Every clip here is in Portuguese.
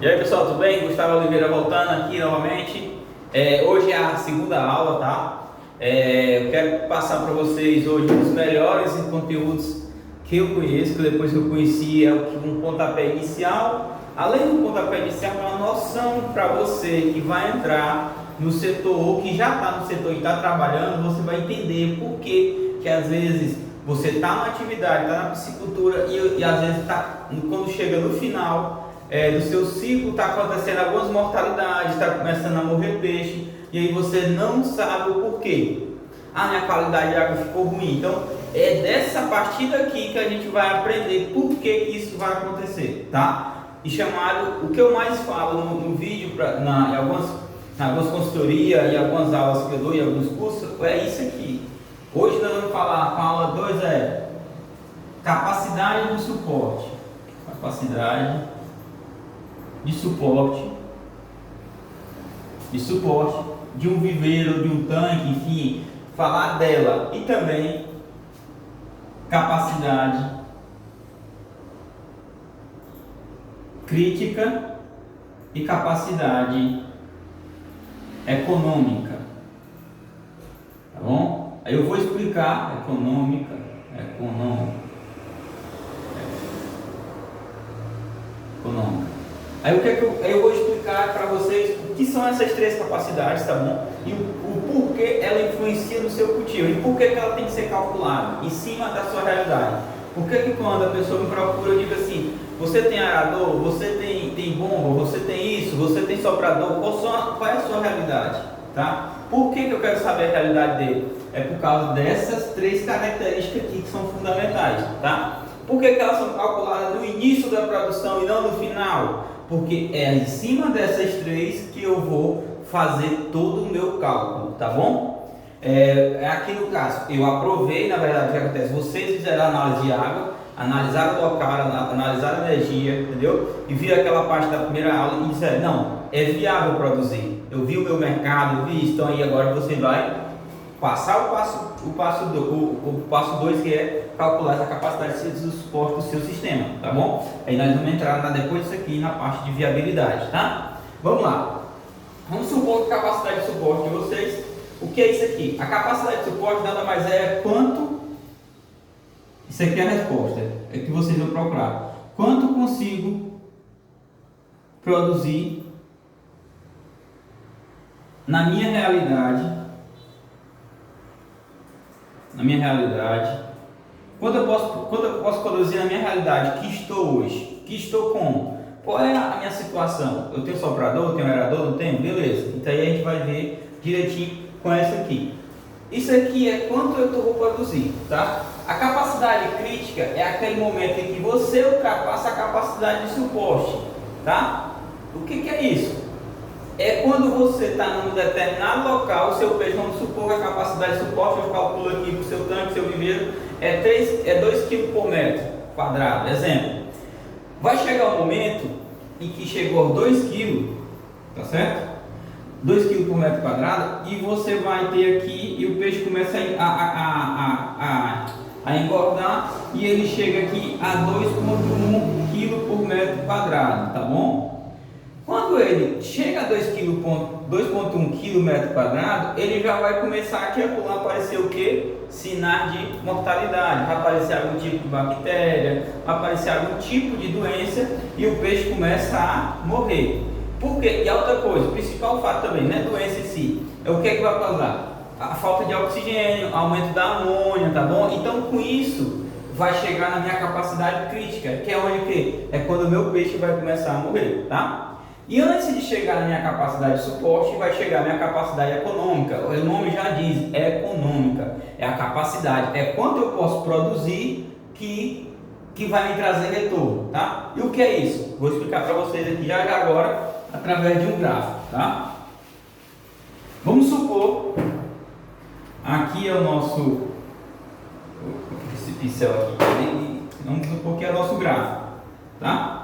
E aí pessoal, tudo bem? Gustavo Oliveira voltando aqui novamente. Hoje é a segunda aula, tá? Eu quero passar para vocês hoje os melhores conteúdos que eu conheço, que depois que eu conheci é um pontapé inicial. Além do pontapé inicial, é uma noção para você que vai entrar no setor ou que já está no setor e está trabalhando, você vai entender por que às vezes você está na atividade, está na piscicultura e às vezes quando chega no final do seu ciclo está acontecendo algumas mortalidades, está começando a morrer peixe e aí você não sabe o porquê. Minha qualidade de água ficou ruim. Então é dessa partida aqui que a gente vai aprender por que isso vai acontecer, tá? E chamado, o que eu mais falo no vídeo, em algumas consultorias e algumas aulas que eu dou e alguns cursos, é isso aqui. Hoje nós vamos falar, com a aula 2 capacidade de suporte. Capacidade de suporte de um viveiro, de um tanque, enfim, falar dela. E também capacidade crítica e capacidade econômica, tá bom? Aí eu vou explicar econômica. Aí eu vou explicar para vocês o que são essas três capacidades, tá bom? E o porquê ela influencia no seu cultivo e por que ela tem que ser calculada em cima da sua realidade. Por que quando a pessoa me procura eu digo assim, você tem arador, você tem bomba, você tem isso, você tem soprador, qual é a sua realidade, tá? Por que eu quero saber a realidade dele? É por causa dessas três características aqui que são fundamentais, tá? Por que elas são calculadas no início da produção e não no final? Porque é em cima dessas três que eu vou fazer todo o meu cálculo, tá bom? Aqui no caso, eu aprovei, na verdade, o que acontece? Vocês fizeram análise de água, analisaram o local, analisaram a energia, entendeu? E viram aquela parte da primeira aula e disseram, não, é viável produzir. Eu vi o meu mercado, eu vi isso, então aí agora você vai passar o passo 2, que é calcular essa capacidade de suporte do seu sistema, tá bom? Aí nós vamos entrar depois disso aqui na parte de viabilidade, tá? Vamos lá. Vamos supor que a capacidade de suporte de vocês, o que é isso aqui? A capacidade de suporte nada mais é quanto, isso aqui é a resposta, é que vocês vão procurar. Quanto consigo produzir na minha realidade, quanto eu posso produzir na minha realidade, que estou hoje, que estou como? Qual é a minha situação? Eu tenho soprador, eu tenho aerador, não tenho? Beleza, então aí a gente vai ver direitinho com essa aqui. Isso aqui é quanto eu vou produzir, tá? A capacidade crítica é aquele momento em que você ultrapassa a capacidade de suporte, tá? O que é isso? É quando você está num determinado local, o seu peixe, vamos supor que a capacidade de suporte, eu calculo aqui para o seu tanque, seu viveiro, é 2 kg por metro quadrado, exemplo. Vai chegar um momento em que chegou 2 kg, tá certo? 2 kg por metro quadrado, e você vai ter aqui, e o peixe começa a engordar, e ele chega aqui a 2,1 kg por metro quadrado, tá bom? Quando ele chega a 2,1 kg metro quadrado, ele já vai começar aqui a aparecer o que? Sinais de mortalidade, vai aparecer algum tipo de bactéria, vai aparecer algum tipo de doença e o peixe começa a morrer. Por quê? E outra coisa, o principal fato também, não é doença em si, é o que vai causar? A falta de oxigênio, aumento da amônia, tá bom? Então com isso vai chegar na minha capacidade crítica, que é onde que? É quando o meu peixe vai começar a morrer, tá? E antes de chegar na minha capacidade de suporte, vai chegar a minha capacidade econômica. O nome já diz, é econômica. É a capacidade, é quanto eu posso produzir que vai me trazer retorno, tá? E o que é isso? Vou explicar para vocês aqui já agora, através de um gráfico, tá? Vamos supor, aqui é o nosso, esse pincel aqui, vamos supor que é o nosso gráfico, tá?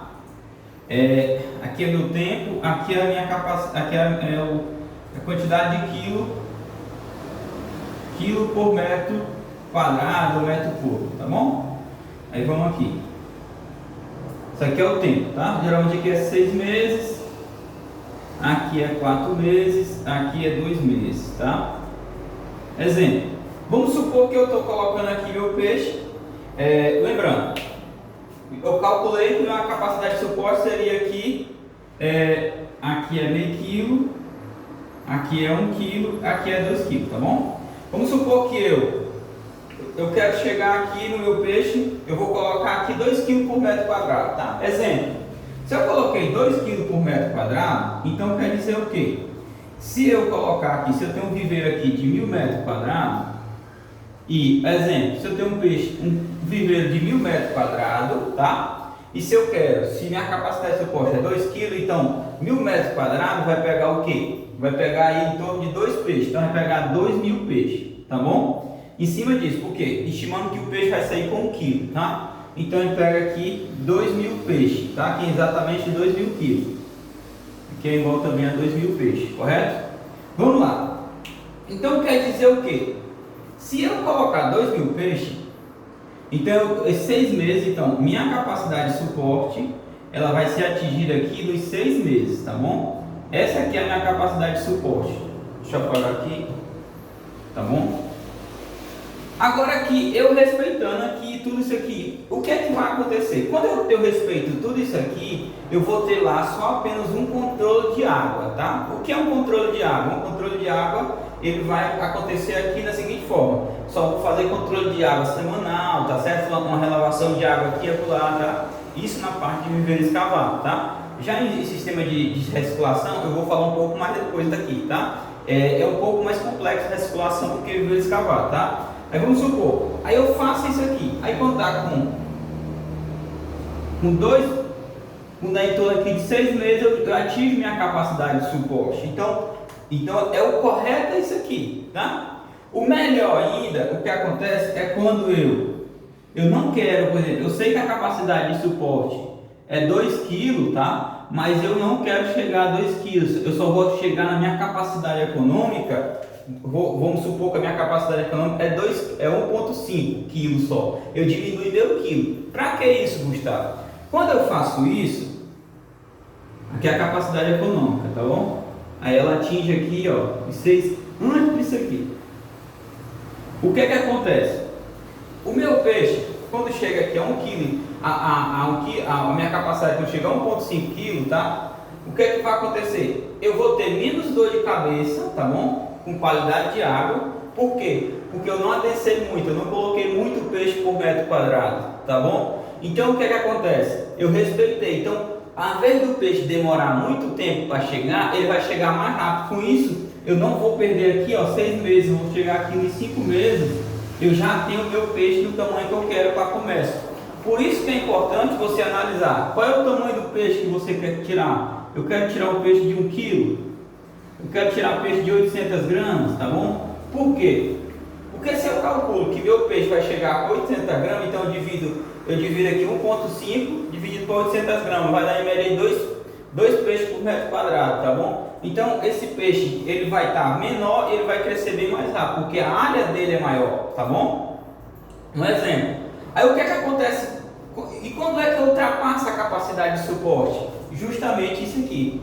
Aqui é meu tempo, aqui é a minha capacidade, aqui é a quantidade de quilo por metro quadrado ou metro cúbico, tá bom? Aí vamos aqui. Isso aqui é o tempo, tá? Geralmente aqui é 6 meses, aqui é 4 meses, aqui é 2 meses, tá? Exemplo, vamos supor que eu estou colocando aqui meu peixe, lembrando, eu calculei que a capacidade de suporte seria aqui, aqui é meio quilo, aqui é 1 quilo, aqui é 2 quilos, tá bom? Vamos supor que eu quero chegar aqui no meu peixe, eu vou colocar aqui 2 kg por metro quadrado, tá? Exemplo, se eu coloquei 2 kg por metro quadrado, então quer dizer o quê? Se eu colocar aqui, se eu tenho um viveiro aqui de 1000 metros quadrados, e, exemplo, se eu tenho um viveiro de 1000 metros quadrados, tá? E se eu quero, se minha capacidade de suporte é 2 kg, então 1000 metros quadrados vai pegar o quê? Vai pegar aí em torno de 2 peixes, então vai pegar 2000 peixes, tá bom? Em cima disso, por quê? Estimando que o peixe vai sair com 1 kg, tá? Então ele pega aqui 2000 peixes, tá? Que é exatamente 2000 kg, que é igual também a 2000 peixes, correto? Vamos lá. Então quer dizer o quê? Se eu colocar 2000 peixes, então esses 6 meses, então minha capacidade de suporte, ela vai ser atingida aqui nos 6 meses, tá bom? Essa aqui é a minha capacidade de suporte. Deixa eu apagar aqui, tá bom? Agora aqui, eu respeitando aqui tudo isso aqui, o que é que vai acontecer? Quando eu respeito tudo isso aqui, eu vou ter lá só apenas um controle de água, tá? O que é um controle de água? Um controle de água, ele vai acontecer aqui da seguinte forma: só vou fazer controle de água semanal, tá certo? Uma renovação de água aqui e acolá, tá? Isso na parte de viveiro escavado, tá? Já em sistema de recirculação, eu vou falar um pouco mais depois daqui, tá? É um pouco mais complexo a recirculação do que viveiro escavado, tá? Aí vamos supor, aí eu faço isso aqui, aí quando está com dá em torno aqui de 6 meses, eu atingo minha capacidade de suporte. Então é o correto é isso aqui, tá? O melhor ainda, o que acontece é quando eu não quero, por exemplo, eu sei que a capacidade de suporte é 2 kg, tá? Mas eu não quero chegar a 2 kg, eu só vou chegar na minha capacidade econômica. Vamos supor que a minha capacidade econômica é 1,5 kg só. Eu diminui meu quilo. Para que isso, Gustavo? Quando eu faço isso, aqui é a capacidade econômica, tá bom? Aí ela atinge aqui, ó, antes disso aqui. O que acontece? O meu peixe, quando chega aqui a 1 kg, a minha capacidade quando chega a 1,5 kg, tá? O que vai acontecer? Eu vou ter menos dor de cabeça, tá bom? Com qualidade de água. Por quê? Porque eu não adensei muito, eu não coloquei muito peixe por metro quadrado, tá bom? Então o que acontece? Eu respeitei. Então, ao invés do peixe demorar muito tempo para chegar, ele vai chegar mais rápido. Com isso, eu não vou perder aqui, ó, 6 meses, eu vou chegar aqui em 5 meses, eu já tenho o meu peixe no tamanho que eu quero para comércio. Por isso que é importante você analisar qual é o tamanho do peixe que você quer tirar. Eu quero tirar um peixe de 1 kg, eu quero tirar um peixe de 800 gramas, tá bom? Por quê? Porque se eu calculo que meu peixe vai chegar a 800 gramas, então eu divido aqui 1,5 dividido por 800 gramas, vai dar em média 2 peixes por metro quadrado, tá bom? Então esse peixe ele vai estar menor e ele vai crescer bem mais rápido, porque a área dele é maior, tá bom? Um exemplo. Aí o que acontece? E quando é que eu ultrapasso a capacidade de suporte? Justamente isso aqui.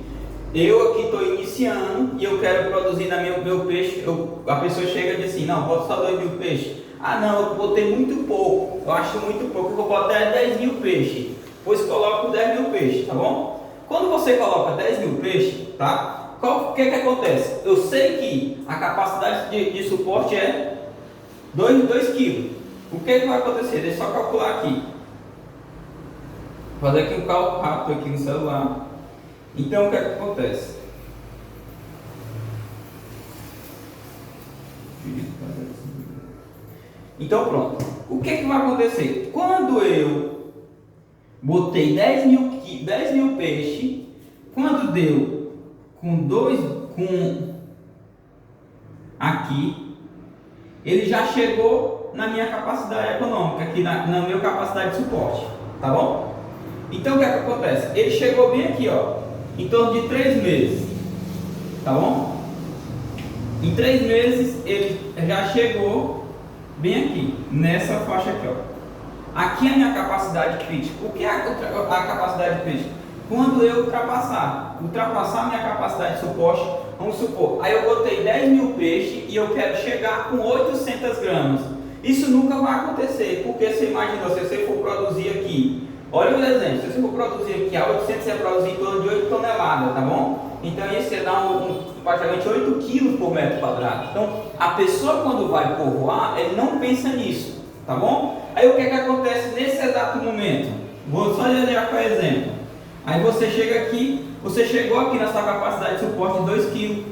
Eu aqui estou iniciando e eu quero produzir meu peixe. A pessoa chega e diz assim: não, boto só 2.000 peixes. Ah, não, eu botei muito pouco. Eu acho muito pouco. Eu vou botar 10.000 peixes. Pois coloco 10.000 peixes, tá bom? Quando você coloca 10.000 peixes, tá? O que acontece? Eu sei que a capacidade de suporte é 2 kg. O que vai acontecer? Deixa eu só calcular aqui. Vou fazer aqui um cálculo rápido aqui no celular. Então o que acontece? Então pronto. O que vai acontecer? Quando eu botei 10.000 peixes, quando deu aqui, ele já chegou na minha capacidade econômica, aqui na minha capacidade de suporte, tá bom? Então o que acontece? Ele chegou bem aqui, ó, em torno de 3 meses, tá bom? Em 3 meses ele já chegou bem aqui, nessa faixa aqui, ó. Aqui é a minha capacidade crítica. O que é a capacidade crítica? Quando eu ultrapassar a minha capacidade de suporte, vamos supor, aí eu botei 10 mil peixes e eu quero chegar com 800 gramas. Isso nunca vai acontecer, porque você imaginou, se você for produzir aqui, olha o exemplo, se você for produzir aqui a 800, você vai produzir em torno de 8 toneladas, tá bom? Então isso ia dar praticamente 8 quilos por metro quadrado. Então a pessoa quando vai povoar, ele não pensa nisso, tá bom? Aí o que é que acontece nesse exato momento? Vou só já com exemplo. Aí você chega aqui, você chegou aqui na sua capacidade de suporte de 2 kg.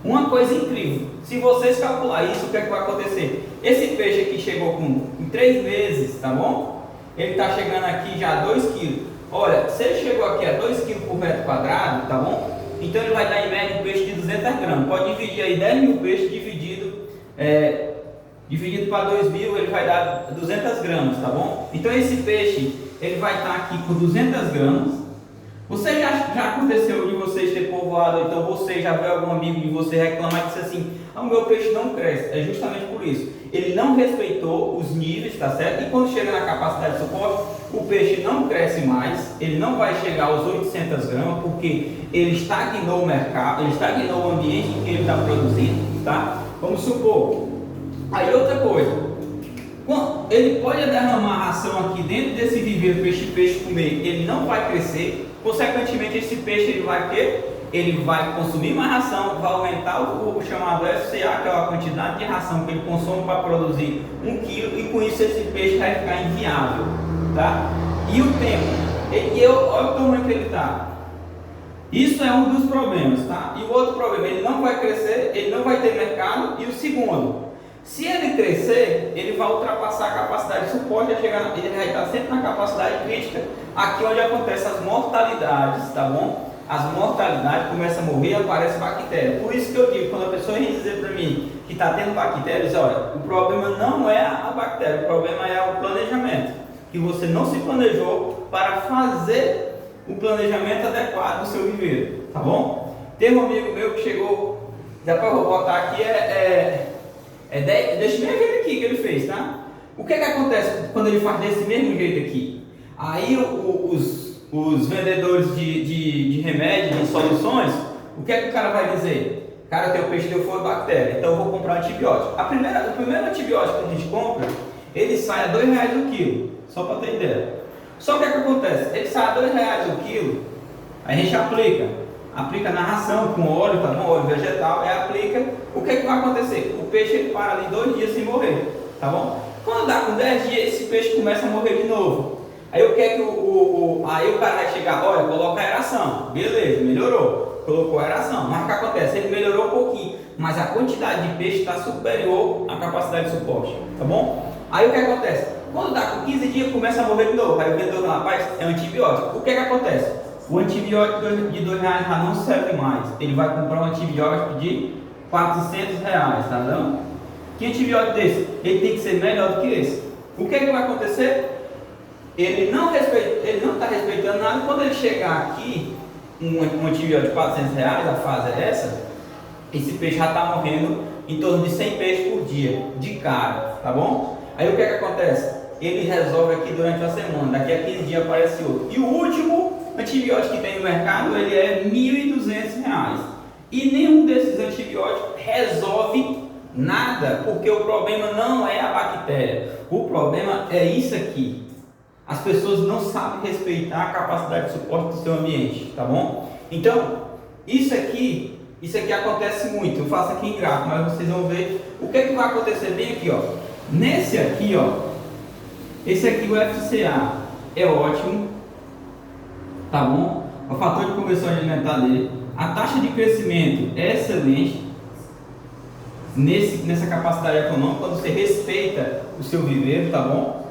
Uma coisa incrível, se vocês calcular isso, o que é que vai acontecer? Esse peixe aqui chegou em 3 meses, tá bom? Ele está chegando aqui já a 2 kg. Olha, se ele chegou aqui a 2 kg por metro quadrado, tá bom? Então ele vai dar em média um peixe de 200 gramas. Pode dividir aí 10 mil peixes dividido para 2 mil, ele vai dar 200 gramas, tá bom? Então esse peixe, ele vai estar aqui por 200 gramas. Você já aconteceu de vocês ter povoado, então você já vê algum amigo de você reclamar e disse assim, o meu peixe não cresce. É justamente por isso. Ele não respeitou os níveis, tá certo? E quando chega na capacidade de suporte, o peixe não cresce mais, ele não vai chegar aos 800 gramas, porque ele estagnou o mercado, ele estagnou o ambiente em que ele está produzindo, tá? Vamos supor. Aí outra coisa, ele pode derramar ração aqui dentro desse viveiro peixe comer, ele não vai crescer. Consequentemente, esse peixe ele vai ter, ele vai consumir mais ração, vai aumentar o chamado FCA, que é a quantidade de ração que ele consome para produzir 1 kg, e com isso esse peixe vai ficar inviável, tá? E o tempo, olha o tamanho que ele está. Isso é um dos problemas, tá? E o outro problema, ele não vai crescer, ele não vai ter mercado. E o segundo, se ele crescer, ele vai ultrapassar a capacidade de suporte, ele vai estar sempre na capacidade crítica, aqui onde acontecem as mortalidades, tá bom? As mortalidades começam a morrer e aparece bactéria. Por isso que eu digo, quando a pessoa vem dizer para mim que está tendo bactéria, diz, olha, o problema não é a bactéria, o problema é o planejamento, que você não se planejou para fazer o planejamento adequado do seu viveiro, tá bom? Tem um amigo meu que chegou, dá para eu botar aqui, deixa eu ver aquele aqui que ele fez, tá? O que é que acontece quando ele faz desse mesmo jeito aqui? Aí os vendedores de remédio, de soluções, o que é que o cara vai dizer? Cara, teu peixe deu fora bactéria, então eu vou comprar antibiótico. O primeiro antibiótico que a gente compra, ele sai a R$2 o quilo, só para ter ideia. Só que o que acontece? Ele sai a R$2 o quilo, a gente aplica na ração com óleo, tá bom? Óleo vegetal, aplica. O que é que vai acontecer? O peixe ele para ali 2 dias sem morrer, tá bom? Quando dá com 10 dias, esse peixe começa a morrer de novo. Aí o que é que aí o cara vai chegar, olha, coloca a aeração, beleza, melhorou, colocou a aeração, mas o que acontece? Ele melhorou um pouquinho, mas a quantidade de peixe está superior à capacidade de suporte, tá bom? Aí o que acontece? Quando dá com 15 dias, começa a morrer de novo. Aí o vendedor fala, rapaz, é antibiótico. O que é que acontece? O antibiótico de R$2 já não serve mais. Ele vai comprar um antibiótico de R$400, tá vendo? Que antibiótico desse? Ele tem que ser melhor do que esse. O que é que vai acontecer? Ele não está respeitando nada. Quando ele chegar aqui, um antibiótico de R$400, a fase é essa, esse peixe já está morrendo em torno de 100 peixes por dia, de cara, tá bom? Aí o que é que acontece? Ele resolve aqui durante a semana, daqui a 15 dias aparece outro. E o último antibiótico que tem no mercado, ele é R$1.200. E nenhum desses antibióticos resolve nada, porque o problema não é a bactéria, o problema é isso aqui. As pessoas não sabem respeitar a capacidade de suporte do seu ambiente, tá bom? Então, isso aqui acontece muito. Eu faço aqui em gráfico, mas vocês vão ver o que é que vai acontecer bem aqui, ó. Nesse aqui, ó, esse aqui, o FCA é ótimo, tá bom? O fator de conversão alimentar dele, a taxa de crescimento é excelente nessa capacidade econômica, quando você respeita o seu viveiro, tá bom?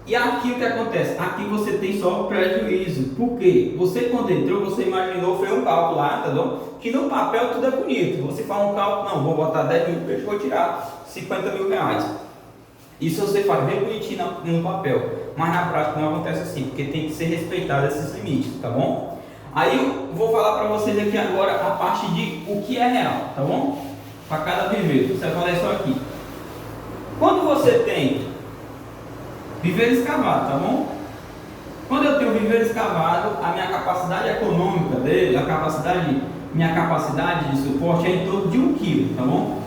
E aqui o que acontece? Aqui você tem só prejuízo. Por quê? Você quando entrou, você imaginou, foi um cálculo lá, tá bom? Que no papel tudo é bonito. Você faz um cálculo, não, vou botar 10 mil peixes, vou tirar R$50 mil. Isso você faz bem bonitinho no papel. Mas na prática não acontece assim, porque tem que ser respeitado esses limites, tá bom? Aí eu vou falar para vocês aqui agora a parte de o que é real, tá bom? Para cada viveiro. Você vai falar isso aqui. Quando você tem Viveiro escavado, tá bom? Quando eu tenho viveiro escavado, a minha capacidade econômica dele, minha capacidade de suporte é em torno de 1 kg, tá bom?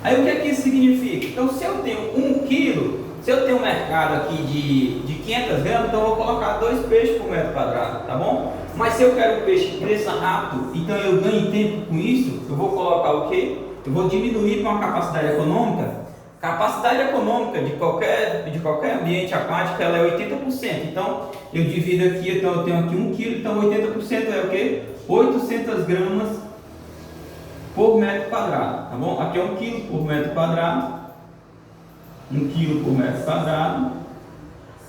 Aí o que é que isso significa? Então, se eu tenho 1 kg, se eu tenho um mercado aqui de 500 gramas, então eu vou colocar 2 peixes por metro quadrado, tá bom? Mas se eu quero um peixe que cresça rápido, então eu ganho tempo com isso, eu vou colocar o quê? Eu vou diminuir para uma capacidade econômica. Capacidade econômica de qualquer ambiente aquático, ela é 80%. Então, eu divido aqui, então eu tenho aqui 1 kg, então 80% é o quê? 800 gramas por metro quadrado, tá bom? Aqui é 1 kg por metro quadrado, 1 kg por metro quadrado,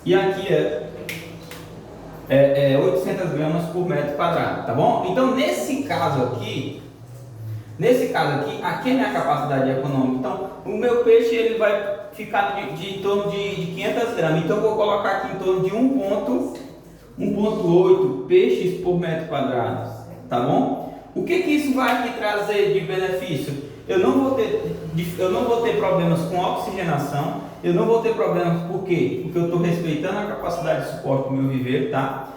e aqui é 800 gramas por metro quadrado, tá bom? Então, nesse caso aqui, aqui é a minha capacidade econômica. Então, o meu peixe ele vai ficar em torno de 500 gramas. Então, eu vou colocar aqui em torno de 1,8 peixes por metro quadrado, tá bom? O que isso vai me trazer de benefício? Eu não vou ter problemas com oxigenação. Eu não vou ter problemas, por quê? Porque eu estou respeitando a capacidade de suporte do meu viveiro, tá?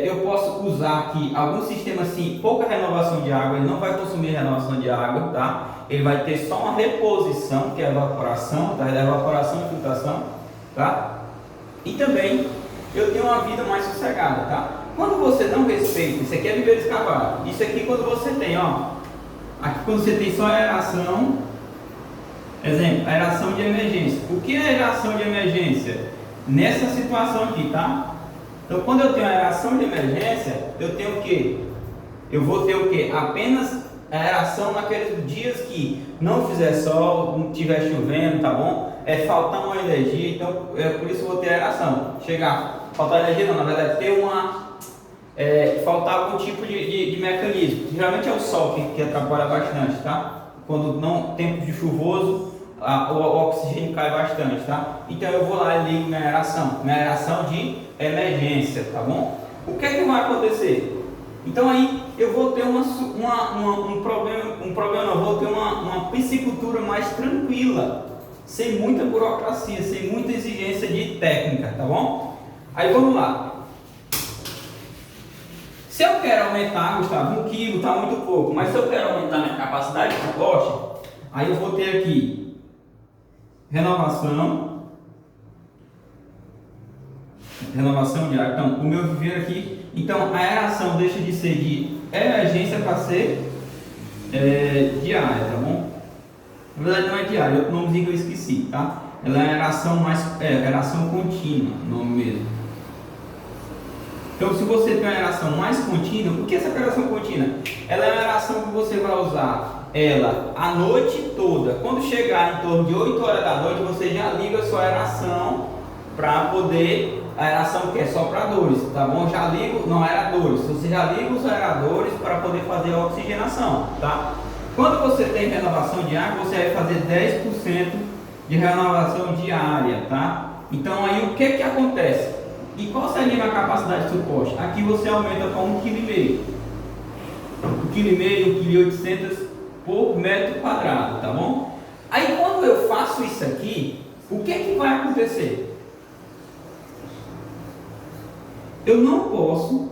Eu posso usar aqui algum sistema assim, pouca renovação de água, ele não vai consumir renovação de água, tá? Ele vai ter só uma reposição, que é a evaporação, tá? Evaporação e filtração, tá? E também eu tenho uma vida mais sossegada, tá? Quando você não respeita, isso aqui é viveiro escavado, isso aqui quando você tem, ó, aqui quando você tem só a aeração, exemplo, aeração de emergência. O que é aeração de emergência? Nessa situação aqui, tá? Então, quando eu tenho a aeração de emergência, eu tenho o quê? Eu vou ter o quê? Apenas a aeração naqueles dias que não fizer sol, não estiver chovendo, tá bom? Faltar uma energia, então por isso eu vou ter aeração. Faltar energia não, na verdade, faltar algum tipo de mecanismo. Geralmente é o sol que atrapalha bastante, tá? Quando não, tempo de chuvoso, o oxigênio cai bastante, tá? Então eu vou lá e ligo minha aeração de emergência, tá bom? O que é que vai acontecer? Então aí eu vou ter um problema não, vou ter uma piscicultura mais tranquila, sem muita burocracia, sem muita exigência de técnica, tá bom? Aí vamos lá. Se eu quero aumentar, Gustavo, 1 kg está muito pouco, mas se eu quero aumentar minha capacidade de suporte, aí eu vou ter aqui renovação de água. Então, o meu viveiro aqui, então a aeração deixa de ser de emergência para ser diária, tá bom? Na verdade não é diária, é outro nomezinho que eu esqueci, tá? Ela é aeração contínua, nome mesmo. Então, se você tem uma aeração mais contínua, o que é essa aeração contínua? Ela é uma aeração que você vai usar ela a noite toda. Quando chegar em torno de 8 horas da noite, você já liga a sua aeração para poder, a aeração que é sopradores, tá bom? Já ligo, não aeradores, você já liga os aeradores para poder fazer a oxigenação, tá? Quando você tem renovação de água, você vai fazer 10% de renovação diária, tá? Então aí o que acontece? E qual seria a minha capacidade de suporte? Aqui você aumenta para 1,5 kg. 1,5 kg, 1,8 kg por metro quadrado, tá bom? Aí quando eu faço isso aqui, o que vai acontecer? Eu não posso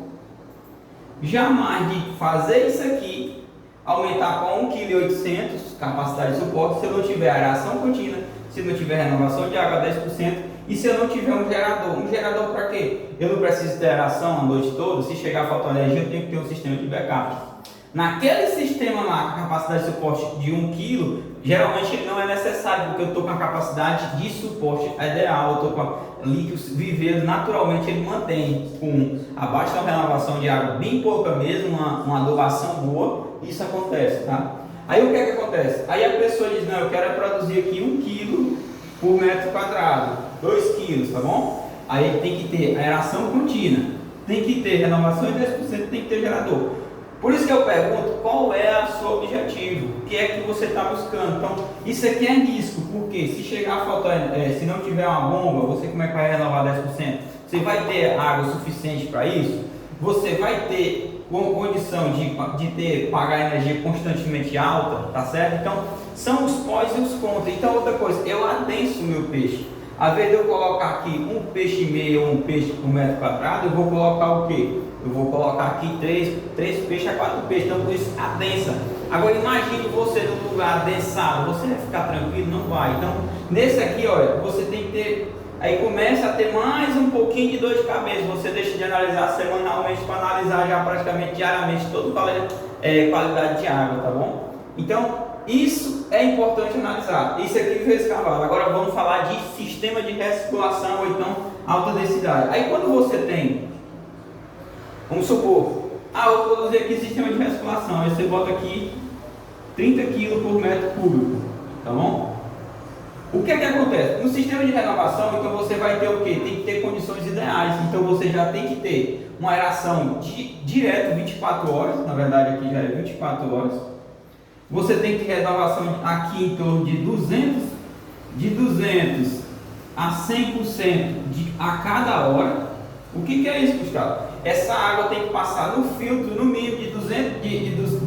jamais de fazer isso aqui, aumentar para 1,8 kg capacidade de suporte, se eu não tiver aeração contínua, se não tiver renovação de água 10%, e se eu não tiver um gerador. Um gerador para quê? Eu não preciso ter aeração a noite toda, se chegar a faltar energia, eu tenho que ter um sistema de backup. Naquele sistema lá, com capacidade de suporte de 1 kg, geralmente ele não é necessário, porque eu estou com a capacidade de suporte ideal, eu estou com líquidos viveiros, naturalmente ele mantém com abaixo da renovação de água bem pouca mesmo, uma adubação boa, isso acontece, tá? Aí o que acontece? Aí a pessoa diz, não, eu quero produzir aqui 1 kg por metro quadrado, 2 kg, tá bom? Aí tem que ter aeração contínua, tem que ter renovação de 10%, tem que ter gerador. Por isso que eu pergunto, qual é o seu objetivo? O que é que você está buscando? Então, isso aqui é risco, porque se chegar a faltar, se não tiver uma bomba, você como é que vai renovar 10%? Você vai ter água suficiente para isso? Você vai ter condição de pagar energia constantemente alta, tá certo? Então, são os pós e os contras. Então, outra coisa, eu adenso o meu peixe. Ao invés de eu colocar aqui um peixe e meio ou um peixe por metro quadrado, eu vou colocar o quê? Eu vou colocar aqui 3 peixes a 4 peixes, então por isso adensa. Agora imagine você num lugar adensado, você vai ficar tranquilo? Não vai. Então nesse aqui, olha, você tem que ter, aí começa a ter mais um pouquinho de dor de cabeça, você deixa de analisar semanalmente para analisar já praticamente diariamente toda qualidade de água, tá bom? Então isso é importante analisar. Isso aqui fez cavalo. Agora vamos falar de sistema de recirculação ou então alta densidade. Aí quando você tem, vamos supor, eu vou produzir aqui sistema de recirculação. Aí você bota aqui 30 kg por metro cúbico, tá bom? O que é que acontece? No sistema de renovação, então você vai ter o quê? Tem que ter condições ideais. Então você já tem que ter uma aeração direto 24 horas. Na verdade aqui já é 24 horas. Você tem que ter renovação aqui em torno de 200 a 100% a cada hora. O que é isso, Gustavo? Essa água tem que passar no filtro no mínimo de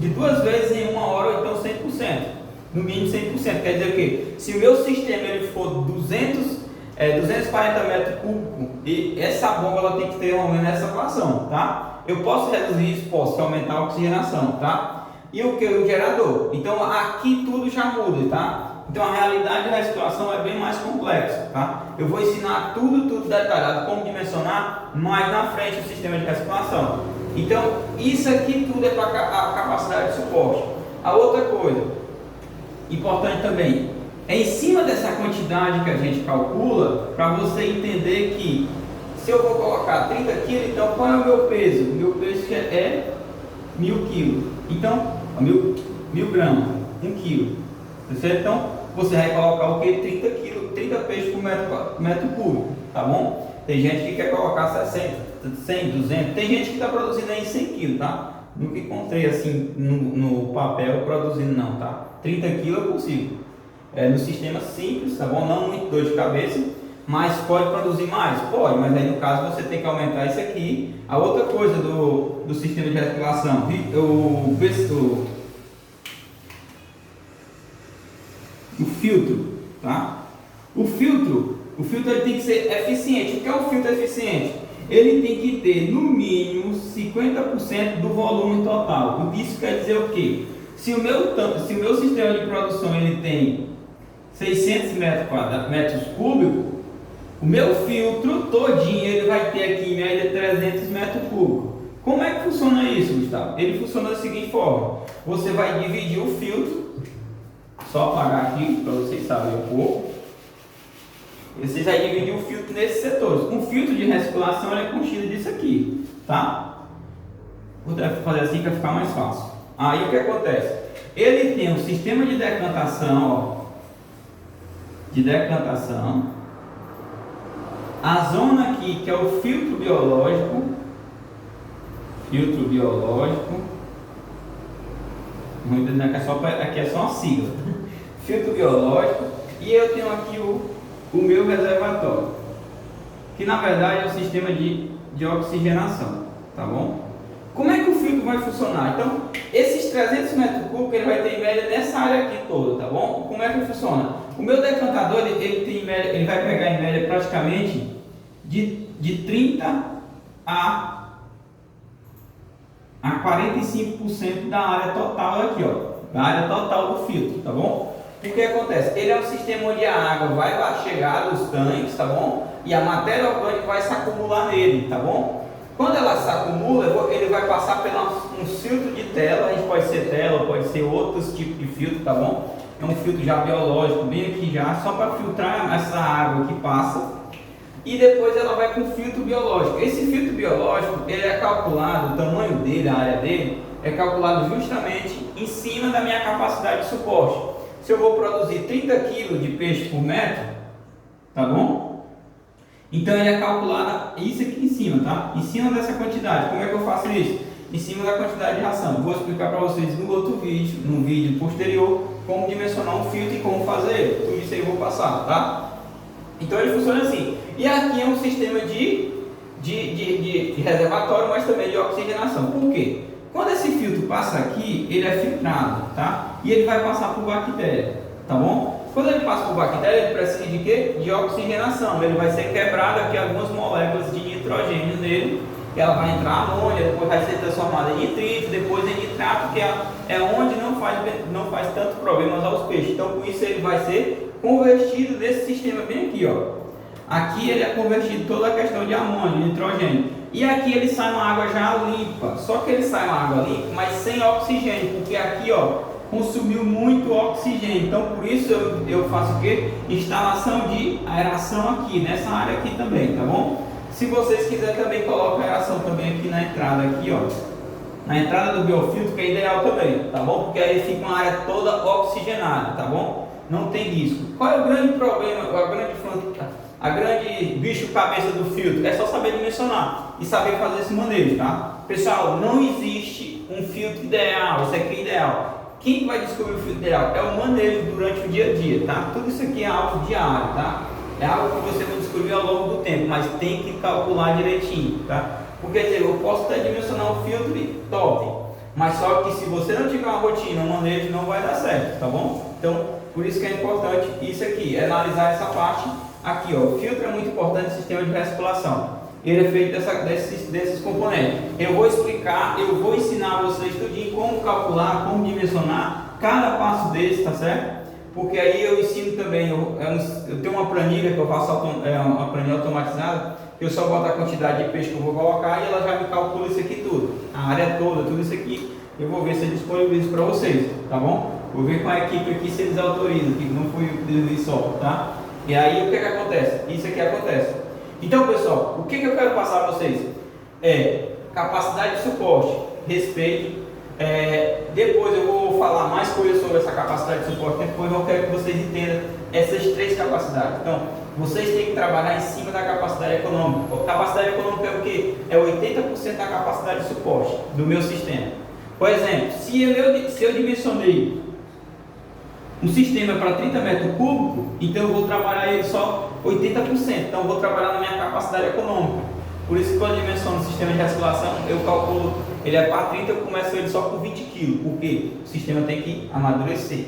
2 vezes em 1 hora, ou então 100%. No mínimo 100%. Quer dizer o quê? Se o meu sistema ele for 240 metros cúbicos, e essa bomba ela tem que ter uma menos essa fração, tá? Eu posso reduzir isso? Posso aumentar a oxigenação, tá? E o que? O gerador. Então aqui tudo já muda, tá? Então a realidade da situação é bem mais complexa, tá? Eu vou ensinar tudo detalhado, como dimensionar mais na frente o sistema de recirculação. Então isso aqui tudo é para a capacidade de suporte. A outra coisa importante também é em cima dessa quantidade que a gente calcula, para você entender que se eu vou colocar 30 kg, então qual é o meu peso? O meu peso é 1000 kg. Então 1000 gramas, 1 kg. Certo? Então você vai colocar o que? 30 kg, 30 peixes por metro cúbico, tá bom? Tem gente que quer colocar 60, 100, 200. Tem gente que está produzindo aí 100 kg, tá? Nunca encontrei assim no papel produzindo, não, tá? 30 kg eu consigo. No sistema simples, tá bom? Não muito dor de cabeça. Mas pode produzir mais? Pode, mas aí no caso você tem que aumentar isso aqui. A outra coisa do sistema de recirculação, o filtro, tá? O filtro ele tem que ser eficiente. O que é um filtro eficiente? Ele tem que ter no mínimo 50% do volume total. Isso quer dizer o quê? Se o meu sistema de produção ele tem 600 metros cúbicos, o meu filtro todinho ele vai ter aqui em média 300 metros cúbicos. Como é que funciona isso, Gustavo? Ele funciona da seguinte forma: você vai dividir o filtro, só apagar aqui para vocês saberem um pouco. Você vai dividir o filtro nesses setores. Um filtro de recirculação ele é constituído disso aqui, tá? Vou fazer assim para ficar mais fácil. Aí o que acontece? Ele tem um sistema de decantação, a zona aqui que é o filtro biológico, aqui é só uma sigla, filtro biológico, e eu tenho aqui o meu reservatório, que na verdade é o sistema de oxigenação, tá bom? Como é que o filtro vai funcionar? Então, esses 300 metros cúbicos ele vai ter em média nessa área aqui toda, tá bom? Como é que funciona? O meu decantador ele vai pegar em média praticamente de 30 a 45% da área total aqui, ó, da área total do filtro, tá bom? O que acontece? Ele é um sistema onde a água vai lá chegar dos tanques, tá bom? E a matéria orgânica vai se acumular nele, tá bom? Quando ela se acumula, ele vai passar por um filtro de tela. A gente pode ser tela, pode ser outros tipos de filtro, tá bom? É um filtro já biológico, bem aqui já, só para filtrar essa água que passa. E depois ela vai com filtro biológico. Esse filtro biológico, ele é calculado, o tamanho dele, a área dele, é calculado justamente em cima da minha capacidade de suporte. Se eu vou produzir 30 kg de peixe por metro, tá bom? Então ele é calculado isso aqui em cima, tá? Em cima dessa quantidade. Como é que eu faço isso? Em cima da quantidade de ração. Vou explicar para vocês no outro vídeo, no vídeo posterior, como dimensionar um filtro e como fazer ele. Tudo isso aí eu vou passar, tá? Então ele funciona assim. E aqui é um sistema de reservatório, mas também de oxigenação. Por quê? Quando esse filtro passa aqui, ele é filtrado, tá? E ele vai passar por bactéria, tá bom? Quando ele passa por bactéria, ele precisa de quê? De oxigenação. Ele vai ser quebrado aqui algumas moléculas de nitrogênio nele, que ela vai entrar amônia, depois vai ser transformada em nitrito, depois em nitrato, que é onde não faz tanto problemas aos peixes. Então, com isso, ele vai ser convertido nesse sistema bem aqui, ó. Aqui ele é convertido toda a questão de amônio, de nitrogênio. E aqui ele sai uma água já limpa. Só que ele sai uma água limpa, mas sem oxigênio, porque aqui, ó, consumiu muito oxigênio. Então, por isso eu faço o quê? Instalação de aeração aqui, nessa área aqui também, tá bom? Se vocês quiserem também, coloca a aeração também aqui na entrada, aqui, ó. Na entrada do biofiltro, que é ideal também, tá bom? Porque aí fica uma área toda oxigenada, tá bom? Não tem risco. Qual é o grande problema, a grande bicho cabeça do filtro? É só saber dimensionar e saber fazer esse manejo, tá? Pessoal, não existe um filtro ideal, isso aqui é ideal. Quem vai descobrir o filtro ideal? É o manejo durante o dia a dia, tá? Tudo isso aqui é algo diário, tá? É algo que você vai descobrir ao longo do tempo, mas tem que calcular direitinho, tá? Porque eu posso até dimensionar o filtro e top, mas só que se você não tiver uma rotina, um manejo, não vai dar certo, tá bom? Então, por isso que é importante isso aqui, é analisar essa parte aqui, ó. O filtro é muito importante no sistema de recirculação. Ele é feito desses componentes. Eu vou explicar, eu vou ensinar vocês tudinho como calcular, como dimensionar cada passo desse, tá certo? Porque aí eu ensino também, eu tenho uma planilha que eu faço, uma planilha automatizada, que eu só boto a quantidade de peixe que eu vou colocar e ela já me calcula isso aqui tudo. A área toda, tudo isso aqui, eu vou ver se eu disponibilizo para vocês, tá bom? Vou ver com a equipe aqui se eles autorizam, que não fui eu só, tá? E aí o que acontece? Isso aqui acontece. Então, pessoal, o que eu quero passar para vocês? Capacidade de suporte, respeito. Depois eu vou falar mais coisas sobre essa capacidade de suporte, depois eu quero que vocês entendam essas três capacidades. Então, vocês têm que trabalhar em cima da capacidade econômica. A capacidade econômica é o quê? É 80% da capacidade de suporte do meu sistema. Por exemplo, se eu dimensionei um sistema para 30 metros cúbicos, então eu vou trabalhar ele só 80%. Então eu vou trabalhar na minha capacidade econômica. Por isso que quando eu dimensiono o sistema de recirculação, eu calculo, ele é para 30, eu começo ele só com 20 kg. Por quê? O sistema tem que amadurecer.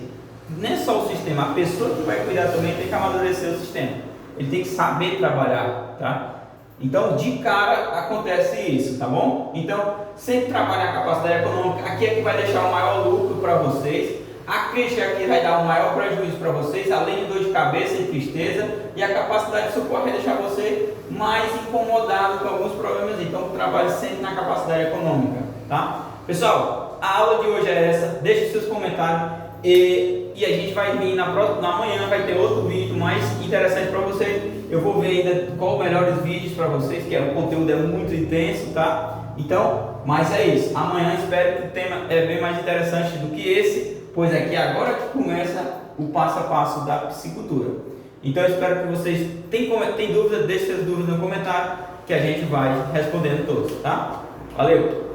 Não é só o sistema, a pessoa que vai cuidar também tem que amadurecer o sistema. Ele tem que saber trabalhar, tá? Então, de cara, acontece isso, tá bom? Então, sempre trabalhar a capacidade econômica. Aqui é que vai deixar o maior lucro para vocês. A caixa aqui vai dar o maior prejuízo para vocês, além de dor de cabeça e tristeza. E a capacidade de suporte vai deixar você mais incomodado com alguns problemas. Então, trabalhe sempre na capacidade econômica, tá? Pessoal, a aula de hoje é essa. Deixe seus comentários e a gente vai vir na manhã, vai ter outro vídeo mais interessante para vocês. Eu vou ver ainda qual os melhores vídeos para vocês, que o conteúdo é muito intenso, tá? Então, mas é isso. Amanhã espero que o tema é bem mais interessante do que esse, pois aqui agora que começa o passo a passo da piscicultura. Então, eu espero que vocês tenham dúvidas, deixem suas dúvidas no comentário, que a gente vai respondendo todos, tá? Valeu!